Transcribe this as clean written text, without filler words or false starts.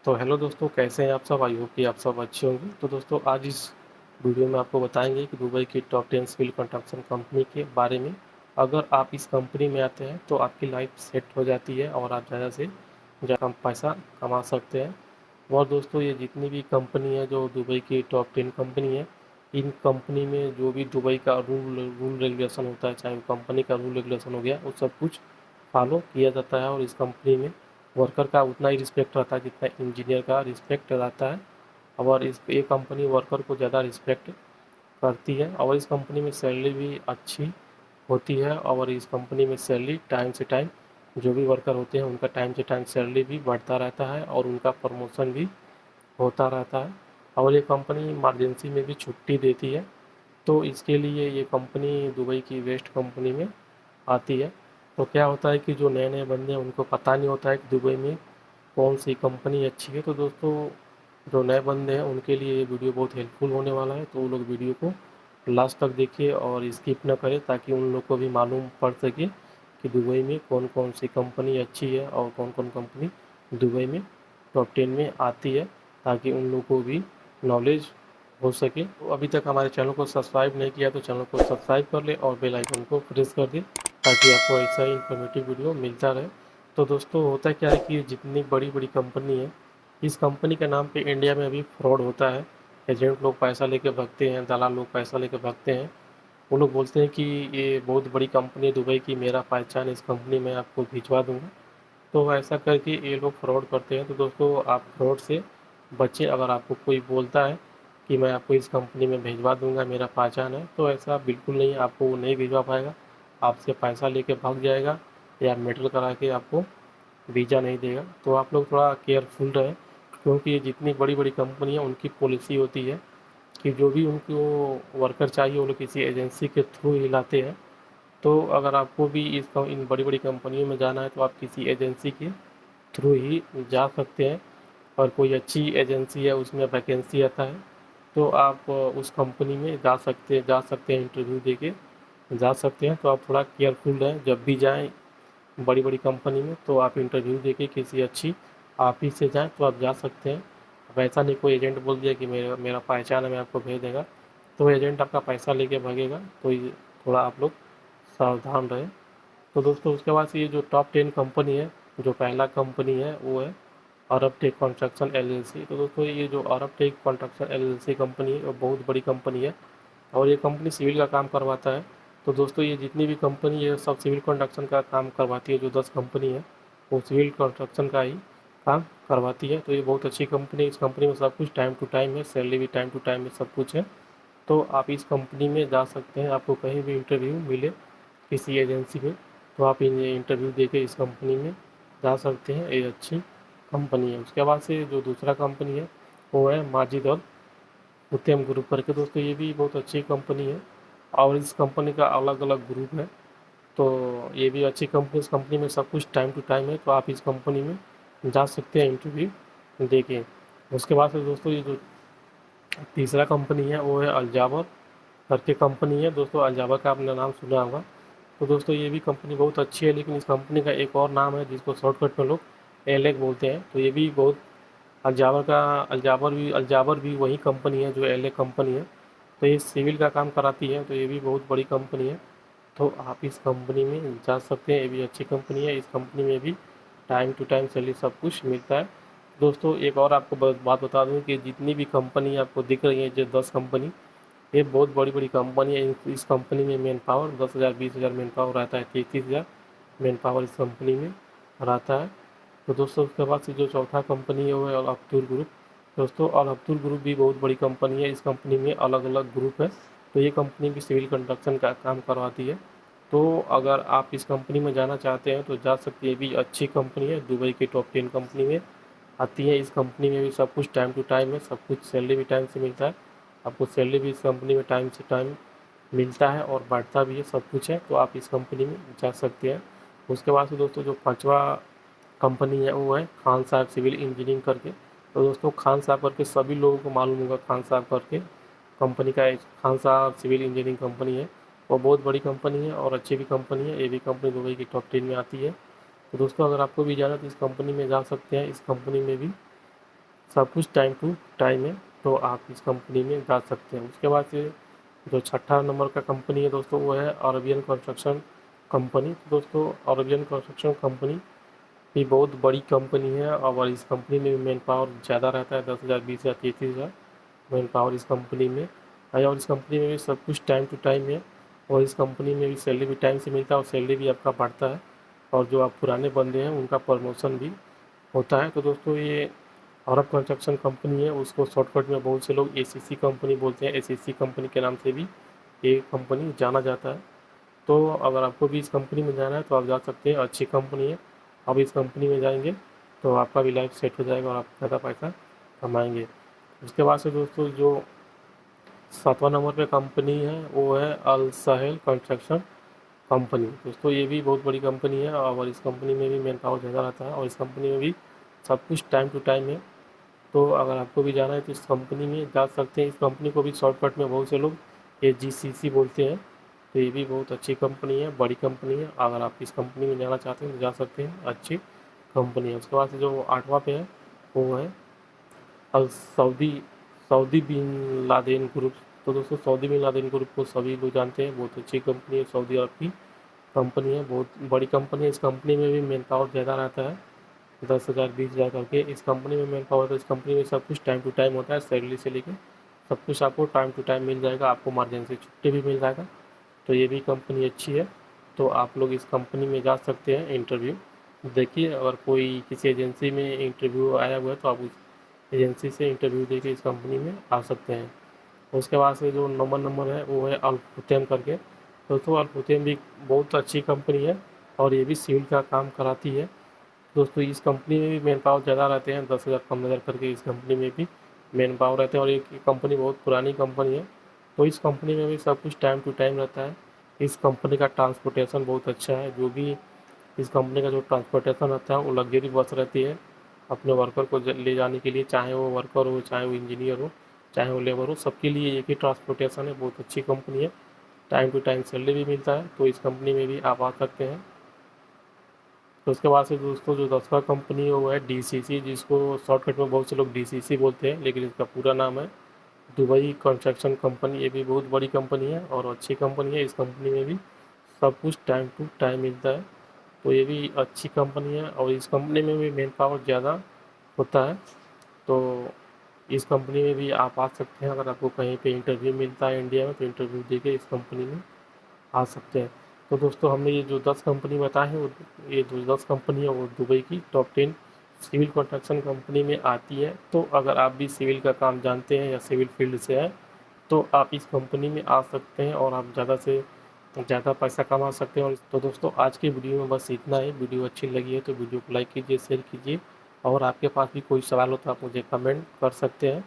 तो हेलो दोस्तों, कैसे हैं आप सब। आई होप कि आप सब अच्छे होंगे। तो दोस्तों, आज इस वीडियो में आपको बताएंगे कि दुबई की टॉप 10 सिविल कंस्ट्रक्शन कंपनी के बारे में। अगर आप इस कंपनी में आते हैं तो आपकी लाइफ सेट हो जाती है और आप ज़्यादा से ज़्यादा कम पैसा कमा सकते हैं। और दोस्तों, ये जितनी भी कंपनी है जो दुबई की टॉप 10 कंपनी है, इन कंपनी में जो भी दुबई का रूल रूल रेगुलेशन होता है, चाहे वो कंपनी का रूल रेगुलेशन हो गया, वो सब कुछ फॉलो किया जाता है। और इस कंपनी में वर्कर का उतना ही रिस्पेक्ट रहता है जितना इंजीनियर का रिस्पेक्ट रहता है। और इस ये कंपनी वर्कर को ज़्यादा रिस्पेक्ट करती है और इस कंपनी में सैलरी भी अच्छी होती है। और इस कंपनी में सैलरी टाइम से टाइम, जो भी वर्कर होते हैं उनका टाइम से टाइम सैलरी भी बढ़ता रहता है और उनका प्रमोशन भी होता रहता है। और ये कंपनी इमरजेंसी में भी छुट्टी देती है। तो इसके लिए ये कंपनी दुबई की वेस्ट कंपनी में आती है। तो क्या होता है कि जो नए नए बंदे हैं उनको पता नहीं होता है कि दुबई में कौन सी कंपनी अच्छी है। तो दोस्तों, जो नए बंदे हैं उनके लिए ये वीडियो बहुत हेल्पफुल होने वाला है। तो वो लोग वीडियो को लास्ट तक देखिए और स्किप ना करें, ताकि उन लोग को भी मालूम पड़ सके कि दुबई में कौन कौन सी कंपनी अच्छी है और कौन कौन कंपनी दुबई में टॉप 10 में आती है, ताकि उन लोग को भी नॉलेज हो सके। तो अभी तक हमारे चैनल को सब्सक्राइब नहीं किया तो चैनल को सब्सक्राइब कर ले और बेल आइकन को प्रेस कर दे, ताकि आपको ऐसा ही इन्फॉर्मेटिव वीडियो मिलता रहे। तो दोस्तों, होता क्या है कि जितनी बड़ी बड़ी कंपनी है, इस कंपनी के नाम पे इंडिया में अभी फ्रॉड होता है। एजेंट लोग पैसा लेके भागते हैं, दलाल लोग पैसा लेके भागते हैं। वो लोग बोलते हैं कि ये बहुत बड़ी कंपनी है दुबई की, मेरा पहचान इस कंपनी में आपको भिजवा दूंगा। तो ऐसा करके ये लोग फ्रॉड करते हैं। तो दोस्तों, आप फ्रॉड से बचें। अगर आपको कोई बोलता है कि मैं आपको इस कंपनी में भिजवा दूंगा, मेरा पहचान है, तो ऐसा बिल्कुल नहीं, आपको वो नहीं भिजवा पाएगा। आपसे पैसा लेके भाग जाएगा या मेडल करा के आपको वीज़ा नहीं देगा। तो आप लोग थोड़ा केयरफुल रहें, क्योंकि ये जितनी बड़ी बड़ी कंपनी है उनकी पॉलिसी होती है कि जो भी उनको वर्कर चाहिए वो लोग किसी एजेंसी के थ्रू ही लाते हैं। तो अगर आपको भी इन बड़ी बड़ी कंपनियों में जाना है तो आप किसी एजेंसी के थ्रू ही जा सकते हैं। और कोई अच्छी एजेंसी है, उसमें वैकेंसी आता है, तो आप उस कंपनी में जा सकते हैं इंटरव्यू देके जा सकते हैं। तो आप थोड़ा केयरफुल रहें जब भी जाएं बड़ी बड़ी कंपनी में। तो आप इंटरव्यू देके किसी अच्छी ऑफिस से जाएं तो आप जा सकते हैं। अब ऐसा नहीं कोई एजेंट बोल दिया कि मेरा मेरा पहचान है, मैं आपको भेज देगा, तो एजेंट आपका पैसा लेके भागेगा। तो ये थोड़ा आप लोग सावधान रहें। तो दोस्तों, उसके बाद से ये जो टॉप 10 कंपनी है, जो पहला कंपनी है वो है अरब टेक कंस्ट्रक्शन एलएलसी। तो दोस्तों, ये जो अरब टेक कंस्ट्रक्शन एलएलसी कंपनी है वो बहुत बड़ी कंपनी है और ये कंपनी सिविल का काम करवाता है। तो दोस्तों, ये जितनी भी कंपनी है सब सिविल कंस्ट्रक्शन का काम करवाती है। जो 10 कंपनी है वो सिविल कंस्ट्रक्शन का ही काम करवाती है। तो ये बहुत अच्छी कंपनी है। इस कंपनी में सब कुछ टाइम टू टाइम है, सैलरी भी टाइम टू टाइम है, सब कुछ है। तो आप इस कंपनी में जा सकते हैं। आपको कहीं भी इंटरव्यू मिले किसी एजेंसी में, तो आप इंटरव्यू दे के इस कंपनी में जा सकते हैं। ये अच्छी कंपनी है। उसके बाद से जो दूसरा कंपनी है वो है माजिद और उत्तम ग्रुप करके। दोस्तों, ये भी बहुत अच्छी कंपनी है और इस कंपनी का अलग अलग ग्रुप है। तो ये भी अच्छी कंपनी, इस कंपनी में सब कुछ टाइम टू टाइम है। तो आप इस कंपनी में जा सकते हैं इंटरव्यू देके। उसके बाद से दोस्तों, ये जो तीसरा कंपनी है वो है अलजाबर करके कंपनी है। दोस्तों, अलजाबर का आपने नाम सुना होगा। तो दोस्तों, ये भी कंपनी बहुत अच्छी है, लेकिन इस कंपनी का एक और नाम है जिसको शॉर्टकट में लोग एलेक बोलते हैं। तो ये भी बहुत अल्जाबर भी वही कंपनी है जो एलेक कंपनी है। तो ये सिविल का काम कराती है। तो ये भी बहुत बड़ी कंपनी है। तो आप इस कंपनी में जा सकते हैं। ये भी अच्छी कंपनी है। इस कंपनी में भी टाइम टू टाइम सैलरी सब कुछ मिलता है। दोस्तों, एक और आपको बात बता दूं कि जितनी भी कंपनी आपको दिख रही है, जो 10 कंपनी, ये बहुत बड़ी बड़ी कंपनी है। इस कंपनी में मैन पावर 10,000 20,000 मैन पावर रहता है, 33,000 मैन पावर इस कंपनी में रहता है। तो दोस्तों, उसके बाद से जो चौथा कंपनी है वो है अल अब्दुल ग्रुप। दोस्तों, अल अब्दुल ग्रुप भी बहुत बड़ी कंपनी है। इस कंपनी में अलग अलग ग्रुप है। तो ये कंपनी भी सिविल कंस्ट्रक्शन का काम करवाती है। तो अगर आप इस कंपनी में जाना चाहते हैं तो जा सकते हैं। ये भी अच्छी कंपनी है, दुबई की टॉप 10 कंपनी में आती है। इस कंपनी में भी सब कुछ टाइम टू टाइम है, सब कुछ सैलरी भी टाइम से मिलता है। आपको सैलरी भी इस कंपनी में टाइम से टाइम मिलता है और बढ़ता भी है, सब कुछ है। तो आप इस कंपनी में जा सकते हैं। उसके बाद से दोस्तों, जो पांचवा कंपनी है वो है खान साहब सिविल इंजीनियरिंग करके। तो दोस्तों, खान साहब करके सभी लोगों को मालूम होगा। खान साहब करके कंपनी का एक खान साहब सिविल इंजीनियरिंग कंपनी है। वो बहुत बड़ी कंपनी है और अच्छी भी कंपनी है। ये भी कंपनी दुबई की टॉप 10 में आती है। तो दोस्तों, अगर आपको भी जाना तो इस कंपनी में जा सकते हैं। इस कंपनी में भी सब कुछ टाइम टू टाइम है, तो आप इस कंपनी में जा सकते हैं। उसके बाद से जो छठा नंबर का कंपनी है दोस्तों, वो है अरबियन कंस्ट्रक्शन कंपनी। तो दोस्तों अरबियन कंस्ट्रक्शन कंपनी भी बहुत बड़ी कंपनी है, और इस कंपनी में भी मैन पावर ज़्यादा रहता है, 10,000, 20,000, 33,000 मैन पावर इस कंपनी में है। और इस कंपनी में भी सब कुछ टाइम टू टाइम है, और इस कंपनी में भी सैलरी भी टाइम से मिलता है, और सैलरी भी आपका बढ़ता है, और जो आप पुराने बंदे हैं उनका प्रमोशन भी होता है। तो दोस्तों ये अरब कंस्ट्रक्शन कंपनी है, उसको शॉर्टकट में बहुत से लोग एसीसी कंपनी बोलते हैं। एसीसी कंपनी के नाम से भी ये कंपनी जाना जाता है। तो अगर आपको भी इस कंपनी में जाना है तो आप जा सकते हैं, अच्छी कंपनी है। आप इस कंपनी में जाएंगे तो आपका भी लाइफ सेट हो जाएगा, और आप ज़्यादा पैसा कमाएंगे। उसके बाद से दोस्तों जो 7वां नंबर पे कंपनी है वो है अल साहिल कंस्ट्रक्शन कंपनी। दोस्तों ये भी बहुत बड़ी कंपनी है, और इस कंपनी में भी मैन पावर ज़्यादा रहता है, और इस कंपनी में भी सब कुछ टाइम टू टाइम है। तो अगर आपको भी जाना है तो इस कंपनी में जा सकते हैं। इस कंपनी को भी शॉर्टकट में बहुत से लोग एजीसीसी बोलते हैं। तो ये भी बहुत अच्छी कंपनी है, बड़ी कंपनी है। अगर आप इस कंपनी में जाना चाहते हैं तो जा सकते हैं, अच्छी कंपनी है। उसके बाद से जो 8वां पे है वो है Al Saudi Saudi Bin Laden group. तो दोस्तों सऊदी बिन लादेन ग्रुप को सभी लोग जानते हैं, बहुत अच्छी कंपनी है, सऊदी अरब की कंपनी है, बहुत बड़ी कंपनी है। इस कंपनी में भी मैन पावर ज़्यादा रहता है, 10,000, 20,000 करके इस कंपनी में मैन पावर। तो इस कंपनी में सब कुछ टाइम टू टाइम होता है, सैलरी से लेकर सब कुछ आपको टाइम टू टाइम मिल जाएगा, आपको इमरजेंसी छुट्टी भी मिल जाएगा। तो ये भी कंपनी अच्छी है, तो आप लोग इस कंपनी में जा सकते हैं इंटरव्यू देखिए। अगर कोई किसी एजेंसी में इंटरव्यू आया हुआ है तो आप उस एजेंसी से इंटरव्यू देके इस कंपनी में आ सकते हैं। उसके बाद से जो नंबर है वो है अल्फुतेम करके। दोस्तों अल्फुतेम भी बहुत अच्छी कंपनी है, और ये भी सिविल का काम कराती है। दोस्तों इस कंपनी में भी मैन पावर ज़्यादा रहते हैं, 10,000, 15,000 करके इस कंपनी में भी मैन पावर रहते हैं, और ये कंपनी बहुत पुरानी कंपनी है। तो इस कंपनी में भी सब कुछ टाइम टू टाइम रहता है। इस कंपनी का ट्रांसपोर्टेशन बहुत अच्छा है, जो भी इस कंपनी का जो ट्रांसपोर्टेशन रहता है वो लग्जरी बस रहती है अपने वर्कर को ले जाने के लिए, चाहे वो वर्कर हो, चाहे वो इंजीनियर हो, चाहे वो लेबर हो, सबके लिए एक ही ट्रांसपोर्टेशन है। बहुत अच्छी कंपनी है, टाइम टू टाइम सैलरी भी मिलता है। तो इस कंपनी में भी आप आ सकते हैं। तो उसके बाद से दोस्तों जो 10वां कंपनी है वो है डीसीसी, जिसको शॉर्टकट में बहुत से लोग डीसीसी बोलते हैं, लेकिन इसका पूरा नाम है दुबई कंस्ट्रक्शन कंपनी। ये भी बहुत बड़ी कंपनी है और अच्छी कंपनी है। इस कंपनी में भी सब कुछ टाइम टू टाइम मिलता है, तो ये भी अच्छी कंपनी है, और इस कंपनी में भी मैन पावर ज़्यादा होता है। तो इस कंपनी में भी आप आ सकते हैं। अगर आपको कहीं पे इंटरव्यू मिलता है इंडिया में तो इंटरव्यू देके इस कंपनी में आ सकते हैं। तो दोस्तों हमने ये जो 10 कंपनी बताए हैं, वो ये जो 10 कंपनी है वो दुबई की टॉप 10 सिविल कंस्ट्रक्शन कंपनी में आती है। तो अगर आप भी सिविल का काम जानते हैं या सिविल फील्ड से हैं तो आप इस कंपनी में आ सकते हैं, और आप ज़्यादा से ज़्यादा पैसा कमा सकते हैं। और तो दोस्तों आज की वीडियो में बस इतना ही। वीडियो अच्छी लगी है तो वीडियो को लाइक कीजिए, शेयर कीजिए, और आपके पास भी कोई सवाल हो तो आप मुझे कमेंट कर सकते हैं।